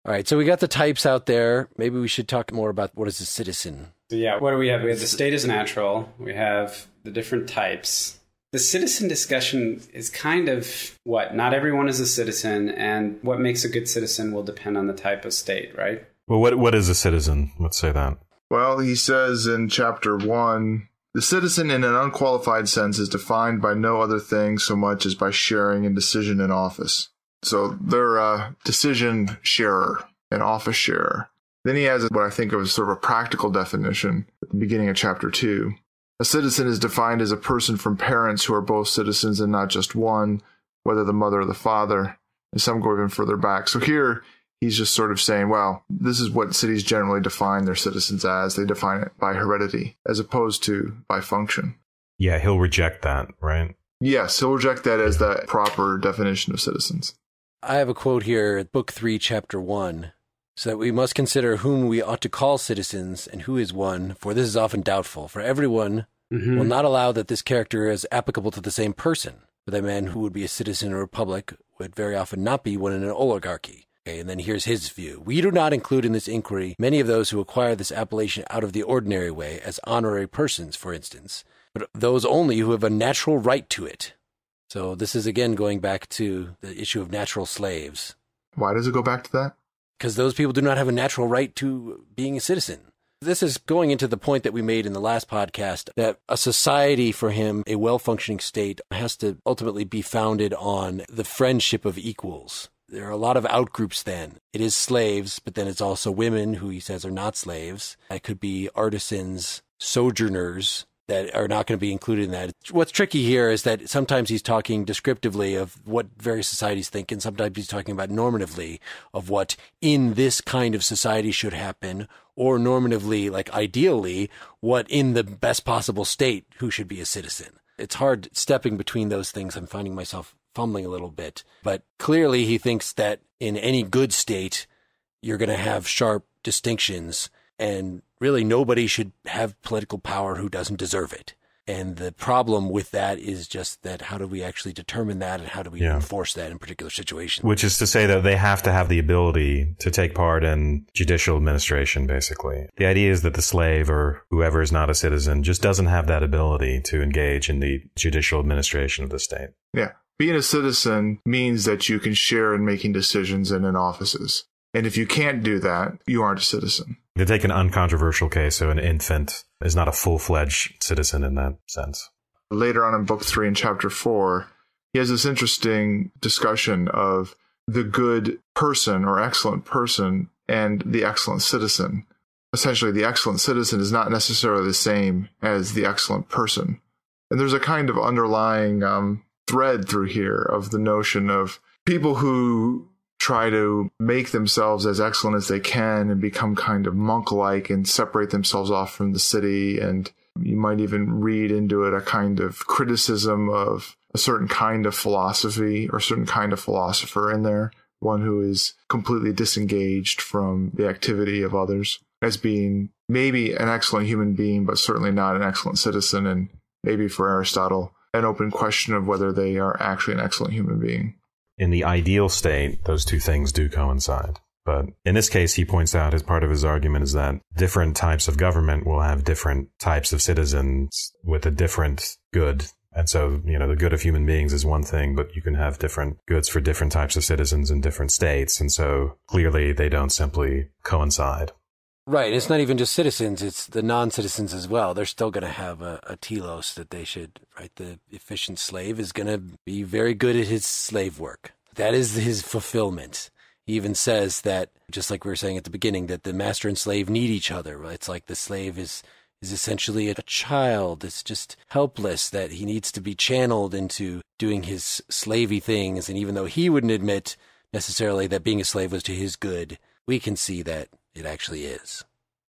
All right, so we got the types out there. Maybe we should talk more about what is a citizen. So yeah, what do we have? We have the state is natural. We have the different types. The citizen discussion is kind of what? Not everyone is a citizen, and what makes a good citizen will depend on the type of state, right? Well, what is a citizen? Let's say that. Well, he says in chapter 1, the citizen in an unqualified sense is defined by no other thing so much as by sharing in decision in office. So they're a decision sharer, an office sharer. Then he has what I think of as sort of a practical definition at the beginning of chapter 2. A citizen is defined as a person from parents who are both citizens and not just one, whether the mother or the father, and some go even further back. So here he's just sort of saying, well, this is what cities generally define their citizens as. They define it by heredity as opposed to by function. Yeah, he'll reject that, right? Yes, he'll reject that as the proper definition of citizens. I have a quote here at Book 3, Chapter 1. So that we must consider whom we ought to call citizens and who is one, for this is often doubtful. For everyone will not allow that this character is applicable to the same person. For the man who would be a citizen in a republic would very often not be one in an oligarchy. Okay, and then here's his view. We do not include in this inquiry many of those who acquire this appellation out of the ordinary way, as honorary persons, for instance, but those only who have a natural right to it. So this is again going back to the issue of natural slaves. Why does it go back to that? Because those people do not have a natural right to being a citizen. This is going into the point that we made in the last podcast, that a society for him, a well-functioning state, has to ultimately be founded on the friendship of equals. There are a lot of outgroups then. It is slaves, but then it's also women who he says are not slaves. It could be artisans, sojourners, that are not going to be included in that. What's tricky here is that sometimes he's talking descriptively of what various societies think, and sometimes he's talking about normatively of what in this kind of society should happen, or normatively, like ideally, what in the best possible state, who should be a citizen. It's hard stepping between those things. I'm finding myself fumbling a little bit. But clearly he thinks that in any good state, you're going to have sharp distinctions, and really nobody should have political power who doesn't deserve it. And the problem with that is just that how do we actually determine that, and how do we enforce that in particular situations? Which is to say that they have to have the ability to take part in judicial administration, basically. The idea is that the slave or whoever is not a citizen just doesn't have that ability to engage in the judicial administration of the state. Yeah. Being a citizen means that you can share in making decisions and in offices. And if you can't do that, you aren't a citizen. To take an uncontroversial case, so an infant is not a full-fledged citizen in that sense. Later on in Book 3 in Chapter 4, he has this interesting discussion of the good person or excellent person and the excellent citizen. Essentially, the excellent citizen is not necessarily the same as the excellent person. And there's a kind of underlying thread through here of the notion of people who try to make themselves as excellent as they can and become kind of monk-like and separate themselves off from the city. And you might even read into it a kind of criticism of a certain kind of philosophy or a certain kind of philosopher in there, one who is completely disengaged from the activity of others as being maybe an excellent human being, but certainly not an excellent citizen. And maybe for Aristotle, an open question of whether they are actually an excellent human being. In the ideal state, those two things do coincide. But in this case, he points out as part of his argument is that different types of government will have different types of citizens with a different good. And so, the good of human beings is one thing, but you can have different goods for different types of citizens in different states. And so clearly they don't simply coincide. Right. It's not even just citizens. It's the non-citizens as well. They're still going to have a telos that they should, right? The efficient slave is going to be very good at his slave work. That is his fulfillment. He even says that, just like we were saying at the beginning, that the master and slave need each other. Right? It's like the slave is essentially a child. It's just helpless, that he needs to be channeled into doing his slavey things. And even though he wouldn't admit necessarily that being a slave was to his good, we can see that it actually is.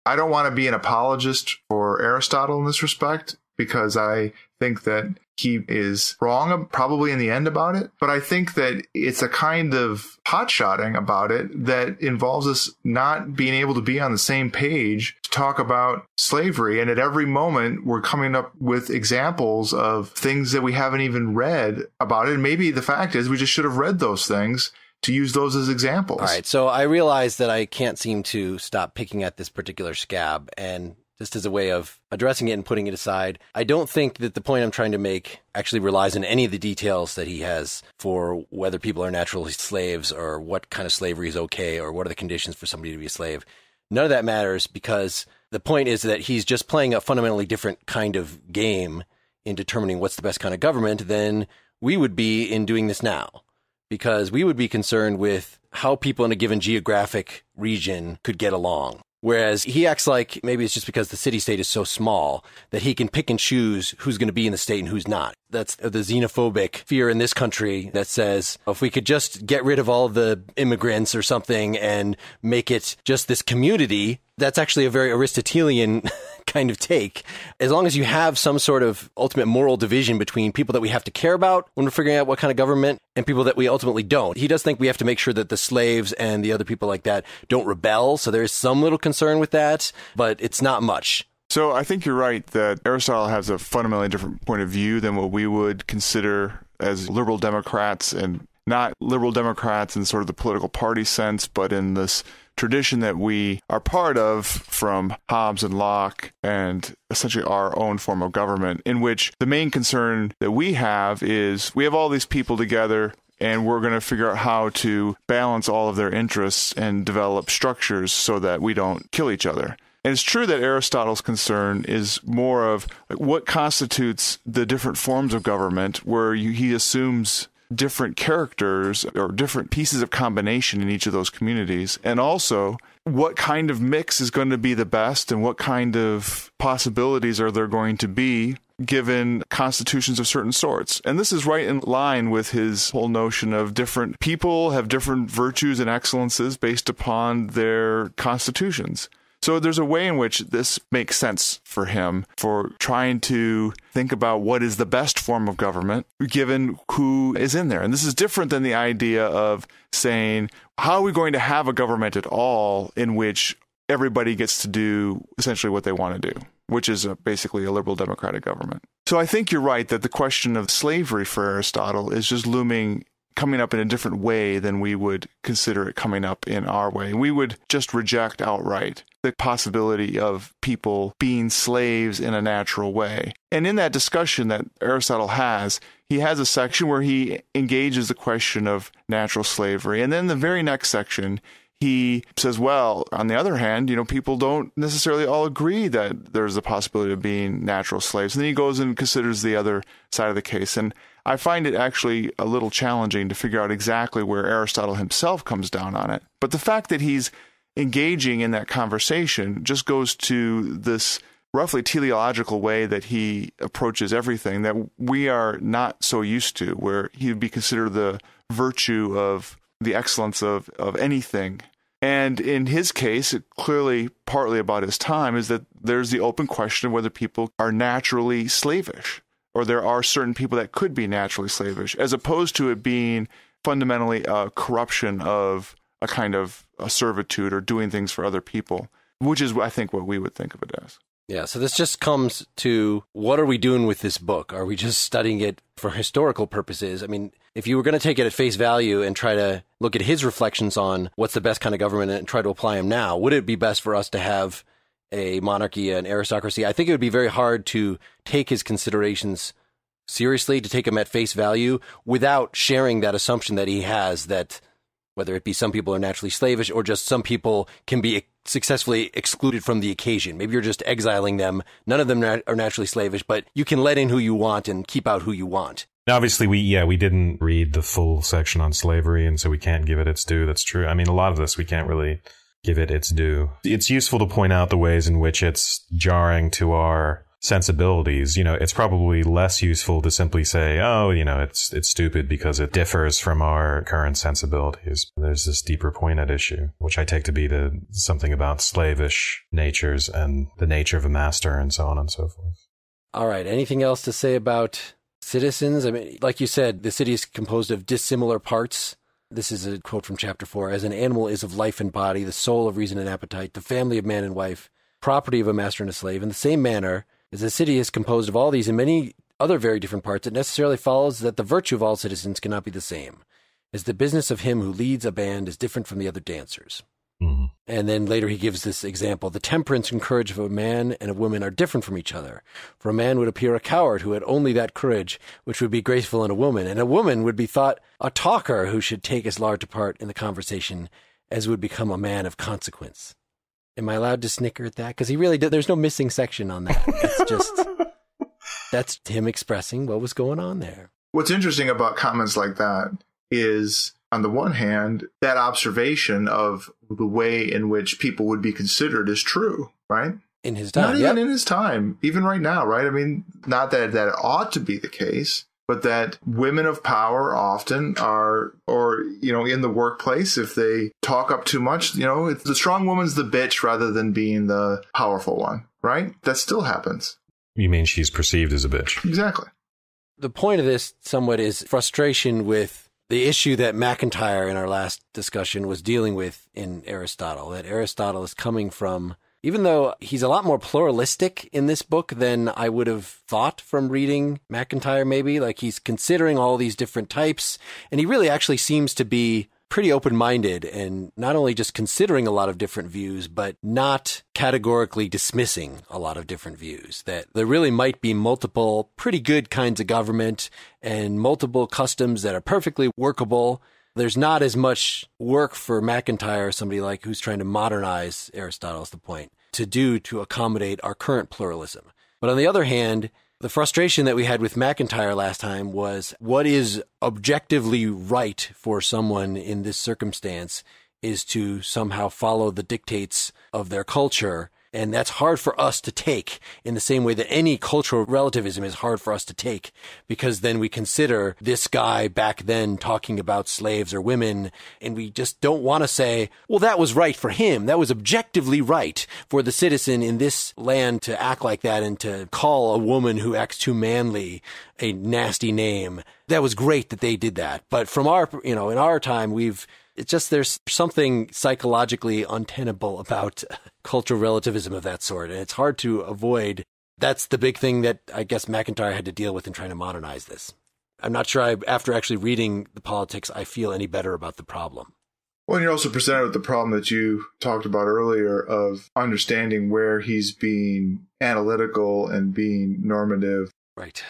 I don't want to be an apologist for Aristotle in this respect, because I think that he is wrong probably in the end about it. But I think that it's a kind of potshotting about it that involves us not being able to be on the same page to talk about slavery. And at every moment, we're coming up with examples of things that we haven't even read about it. And maybe the fact is we just should have read those things to use those as examples. All right. So I realize that I can't seem to stop picking at this particular scab. And just as a way of addressing it and putting it aside, I don't think that the point I'm trying to make actually relies on any of the details that he has for whether people are naturally slaves or what kind of slavery is okay or what are the conditions for somebody to be a slave. None of that matters, because the point is that he's just playing a fundamentally different kind of game in determining what's the best kind of government than we would be in doing this now. Because we would be concerned with how people in a given geographic region could get along. Whereas he acts like maybe it's just because the city-state is so small that he can pick and choose who's going to be in the state and who's not. That's the xenophobic fear in this country that says, if we could just get rid of all of the immigrants or something and make it just this community, that's actually a very Aristotelian kind of take. As long as you have some sort of ultimate moral division between people that we have to care about when we're figuring out what kind of government and people that we ultimately don't. He does think we have to make sure that the slaves and the other people like that don't rebel. So there is some little concern with that, but it's not much. So I think you're right that Aristotle has a fundamentally different point of view than what we would consider as liberal Democrats, and not liberal Democrats in sort of the political party sense, but in this tradition that we are part of from Hobbes and Locke and essentially our own form of government, in which the main concern that we have is we have all these people together and we're going to figure out how to balance all of their interests and develop structures so that we don't kill each other. And it's true that Aristotle's concern is more of like, what constitutes the different forms of government, where he assumes different characters or different pieces of combination in each of those communities, and also what kind of mix is going to be the best and what kind of possibilities are there going to be given constitutions of certain sorts. And this is right in line with his whole notion of different people have different virtues and excellences based upon their constitutions. So there's a way in which this makes sense for him for trying to think about what is the best form of government given who is in there. And this is different than the idea of saying, how are we going to have a government at all in which everybody gets to do essentially what they want to do, which is basically a liberal democratic government. So I think you're right that the question of slavery for Aristotle is just coming up in a different way than we would consider it coming up in our way. We would just reject outright the possibility of people being slaves in a natural way. And in that discussion that Aristotle has, he has a section where he engages the question of natural slavery. And then the very next section, he says, well, on the other hand, people don't necessarily all agree that there's a possibility of being natural slaves. And then he goes and considers the other side of the case. And I find it actually a little challenging to figure out exactly where Aristotle himself comes down on it. But the fact that he's engaging in that conversation just goes to this roughly teleological way that he approaches everything that we are not so used to, where he would be considered the virtue of the excellence of anything. And in his case, clearly partly about his time, is that there's the open question of whether people are naturally slavish, or there are certain people that could be naturally slavish, as opposed to it being fundamentally a corruption of a kind of a servitude or doing things for other people, which is, I think, what we would think of it as. Yeah, so this just comes to, what are we doing with this book? Are we just studying it for historical purposes? I mean, if you were going to take it at face value and try to look at his reflections on what's the best kind of government and try to apply them now, would it be best for us to have a monarchy, an aristocracy? I think it would be very hard to take his considerations seriously, to take them at face value without sharing that assumption that he has that whether it be some people are naturally slavish or just some people can be successfully excluded from the occasion. Maybe you're just exiling them. None of them are naturally slavish, but you can let in who you want and keep out who you want. Now, obviously, we didn't read the full section on slavery, and so we can't give it its due. That's true. I mean, a lot of this we can't really give it its due. It's useful to point out the ways in which it's jarring to our sensibilities. It's probably less useful to simply say, oh, it's stupid because it differs from our current sensibilities. There's this deeper point at issue, which I take to be something about slavish natures and the nature of a master and so on and so forth. All right. Anything else to say about Citizens? I mean, like you said, the city is composed of dissimilar parts. This is a quote from chapter 4. As an animal is of life and body, the soul of reason and appetite, the family of man and wife, property of a master and a slave, in the same manner, as the city is composed of all these and many other very different parts, it necessarily follows that the virtue of all citizens cannot be the same, as the business of him who leads a band is different from the other dancers. Mm-hmm. And then later he gives this example. The temperance and courage of a man and a woman are different from each other. For a man would appear a coward who had only that courage which would be graceful in a woman, and a woman would be thought a talker who should take as large a part in the conversation as would become a man of consequence. Am I allowed to snicker at that? Because he really did. There's no missing section on that. It's just, that's him expressing what was going on there. What's interesting about comments like that is, on the one hand, that observation of the way in which people would be considered is true, right? In his time. Not even in his time, even right now, right? I mean, not that that ought to be the case, but that women of power often are, or, in the workplace, if they talk up too much, it's the strong woman's the bitch rather than being the powerful one, right? That still happens. You mean she's perceived as a bitch? Exactly. The point of this somewhat is frustration with the issue that MacIntyre in our last discussion was dealing with in Aristotle, that Aristotle is coming from, even though he's a lot more pluralistic in this book than I would have thought from reading MacIntyre, maybe, like he's considering all these different types, and he really actually seems to be pretty open-minded and not only just considering a lot of different views, but not categorically dismissing a lot of different views, that there really might be multiple pretty good kinds of government and multiple customs that are perfectly workable. There's not as much work for MacIntyre, somebody like who's trying to modernize Aristotle's the point, to do to accommodate our current pluralism. But on the other hand, The frustration that we had with McIntyre last time was what is objectively right for someone in this circumstance is to somehow follow the dictates of their culture. And that's hard for us to take in the same way that any cultural relativism is hard for us to take, because then we consider this guy back then talking about slaves or women, and we just don't want to say, well, that was right for him. That was objectively right for the citizen in this land to act like that and to call a woman who acts too manly a nasty name. That was great that they did that. But from our, in our time, it's just there's something psychologically untenable about cultural relativism of that sort, and it's hard to avoid. That's the big thing that I guess McIntyre had to deal with in trying to modernize this. I'm not sure after actually reading the Politics, I feel any better about the problem. Well, and you're also presented with the problem that you talked about earlier of understanding where he's being analytical and being normative. Right.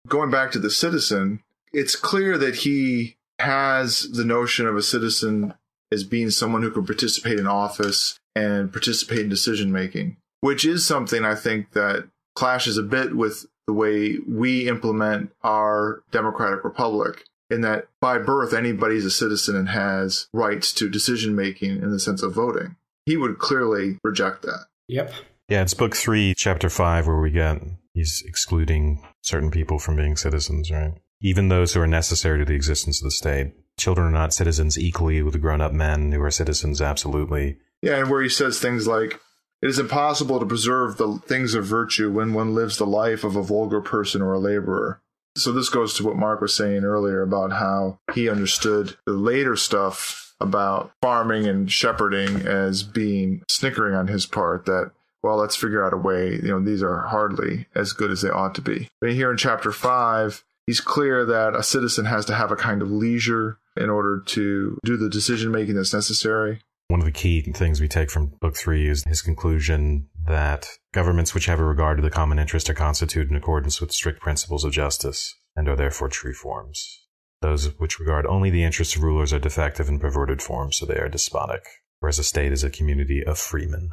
Going back to the citizen, it's clear that he has the notion of a citizen as being someone who can participate in office and participate in decision making, which is something I think that clashes a bit with the way we implement our democratic republic, in that by birth, anybody's a citizen and has rights to decision making in the sense of voting. He would clearly reject that. Yep. Yeah, it's book 3, chapter 5, where he's excluding certain people from being citizens, right? Even those who are necessary to the existence of the state. Children are not citizens equally with the grown-up men who are citizens, absolutely. Yeah, and where he says things like, it is impossible to preserve the things of virtue when one lives the life of a vulgar person or a laborer. So this goes to what Mark was saying earlier about how he understood the later stuff about farming and shepherding as being snickering on his part, that, well, let's figure out a way, these are hardly as good as they ought to be. But here in chapter 5, he's clear that a citizen has to have a kind of leisure in order to do the decision-making that's necessary. One of the key things we take from book 3 is his conclusion that governments which have a regard to the common interest are constituted in accordance with strict principles of justice and are therefore true forms. Those which regard only the interests of rulers are defective and perverted forms, so they are despotic, whereas a state is a community of freemen.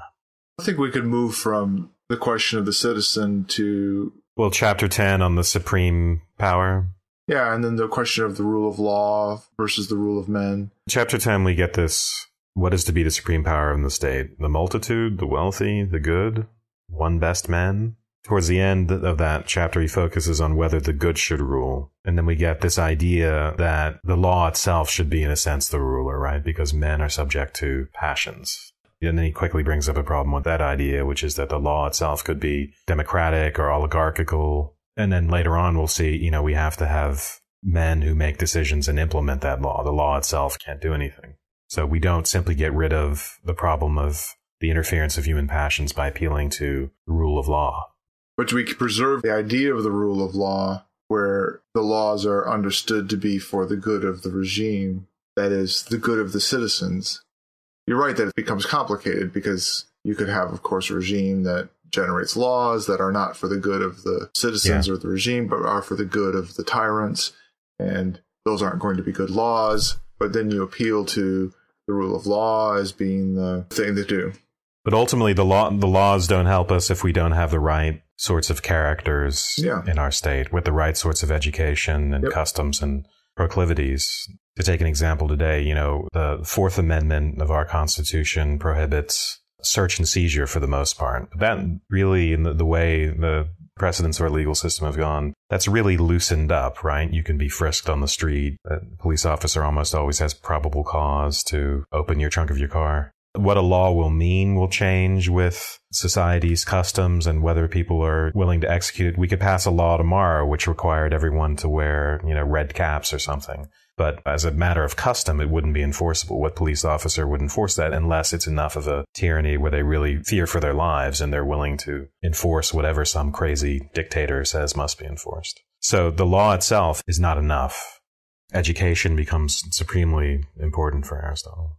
I think we could move from the question of the citizen to... Well, chapter 10 on the supreme power. Yeah, and then the question of the rule of law versus the rule of men. Chapter 10, we get this, what is to be the supreme power in the state? The multitude, the wealthy, the good, one best man? Towards the end of that chapter, he focuses on whether the good should rule. And then we get this idea that the law itself should be, in a sense, the ruler, right? Because men are subject to passions. And then he quickly brings up a problem with that idea, which is that the law itself could be democratic or oligarchical. And then later on, we'll see, we have to have men who make decisions and implement that law. The law itself can't do anything. So we don't simply get rid of the problem of the interference of human passions by appealing to the rule of law. But we can preserve the idea of the rule of law, where the laws are understood to be for the good of the regime, that is, the good of the citizens. You're right that it becomes complicated, because you could have, of course, a regime that generates laws that are not for the good of the citizens or the regime, but are for the good of the tyrants. And those aren't going to be good laws. But then you appeal to the rule of law as being the thing to do. But ultimately, the laws don't help us if we don't have the right sorts of characters in our state, with the right sorts of education and customs and proclivities. To take an example today, the Fourth Amendment of our Constitution prohibits search and seizure for the most part. That really, in the way the precedents of our legal system have gone, that's really loosened up, right? You can be frisked on the street. A police officer almost always has probable cause to open your trunk of your car. What a law will mean will change with society's customs and whether people are willing to execute it. We could pass a law tomorrow which required everyone to wear, red caps or something. But as a matter of custom, it wouldn't be enforceable. What police officer would enforce that unless it's enough of a tyranny where they really fear for their lives and they're willing to enforce whatever some crazy dictator says must be enforced. So the law itself is not enough. Education becomes supremely important for Aristotle.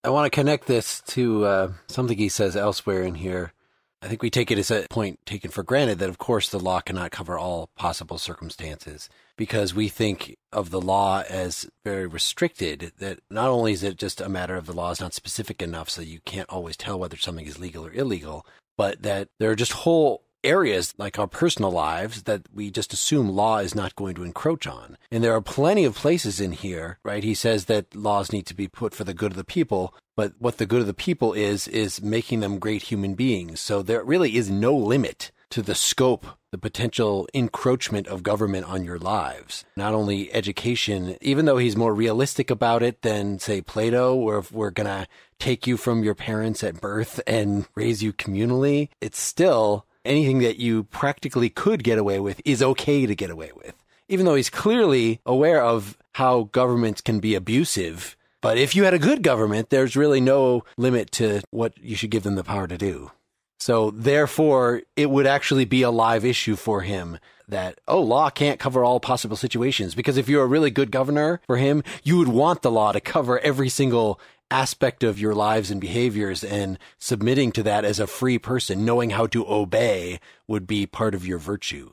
I want to connect this to something he says elsewhere in here. I think we take it as a point taken for granted that, of course, the law cannot cover all possible circumstances, because we think of the law as very restricted, that not only is it just a matter of the law is not specific enough so you can't always tell whether something is legal or illegal, but that there are just whole areas like our personal lives that we just assume law is not going to encroach on. And there are plenty of places in here, right? He says that laws need to be put for the good of the people, but what the good of the people is making them great human beings. So there really is no limit to the scope, the potential encroachment of government on your lives. Not only education, even though he's more realistic about it than, say, Plato, where if we're going to take you from your parents at birth and raise you communally, it's still anything that you practically could get away with is okay to get away with. Even though he's clearly aware of how governments can be abusive. But if you had a good government, there's really no limit to what you should give them the power to do. So therefore, it would actually be a live issue for him that, law can't cover all possible situations. Because if you're a really good governor for him, you would want the law to cover every single aspect of your lives and behaviors, and submitting to that as a free person, knowing how to obey would be part of your virtue.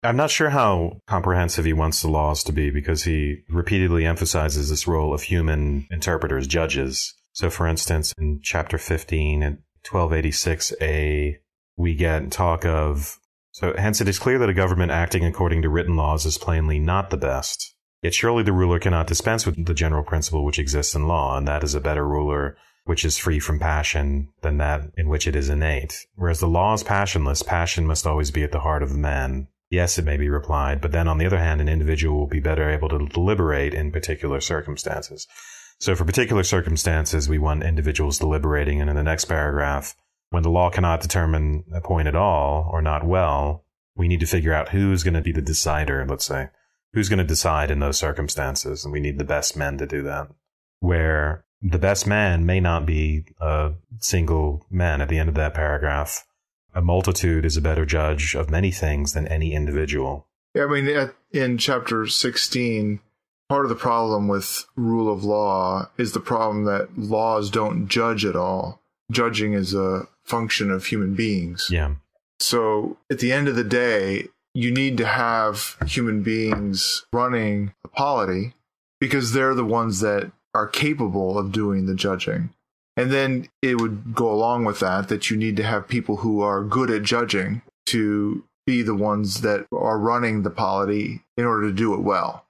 I'm not sure how comprehensive he wants the laws to be, because he repeatedly emphasizes this role of human interpreters, judges. So for instance, in chapter 15 and 1286a, we get talk of, so hence it is clear that a government acting according to written laws is plainly not the best. Yet surely the ruler cannot dispense with the general principle which exists in law, and that is a better ruler which is free from passion than that in which it is innate. Whereas the law is passionless, passion must always be at the heart of man. Yes, it may be replied, but then on the other hand, an individual will be better able to deliberate in particular circumstances. So for particular circumstances, we want individuals deliberating, and in the next paragraph, when the law cannot determine a point at all, or not well, we need to figure out who's going to be the decider, let's say. Who's going to decide in those circumstances, and we need the best men to do that. Where the best man may not be a single man at the end of that paragraph. A multitude is a better judge of many things than any individual. Yeah, I mean, in chapter 16, part of the problem with rule of law is the problem that laws don't judge at all. Judging is a function of human beings. Yeah. So at the end of the day, you need to have human beings running the polity because they're the ones that are capable of doing the judging. And then it would go along with that you need to have people who are good at judging to be the ones that are running the polity in order to do it well.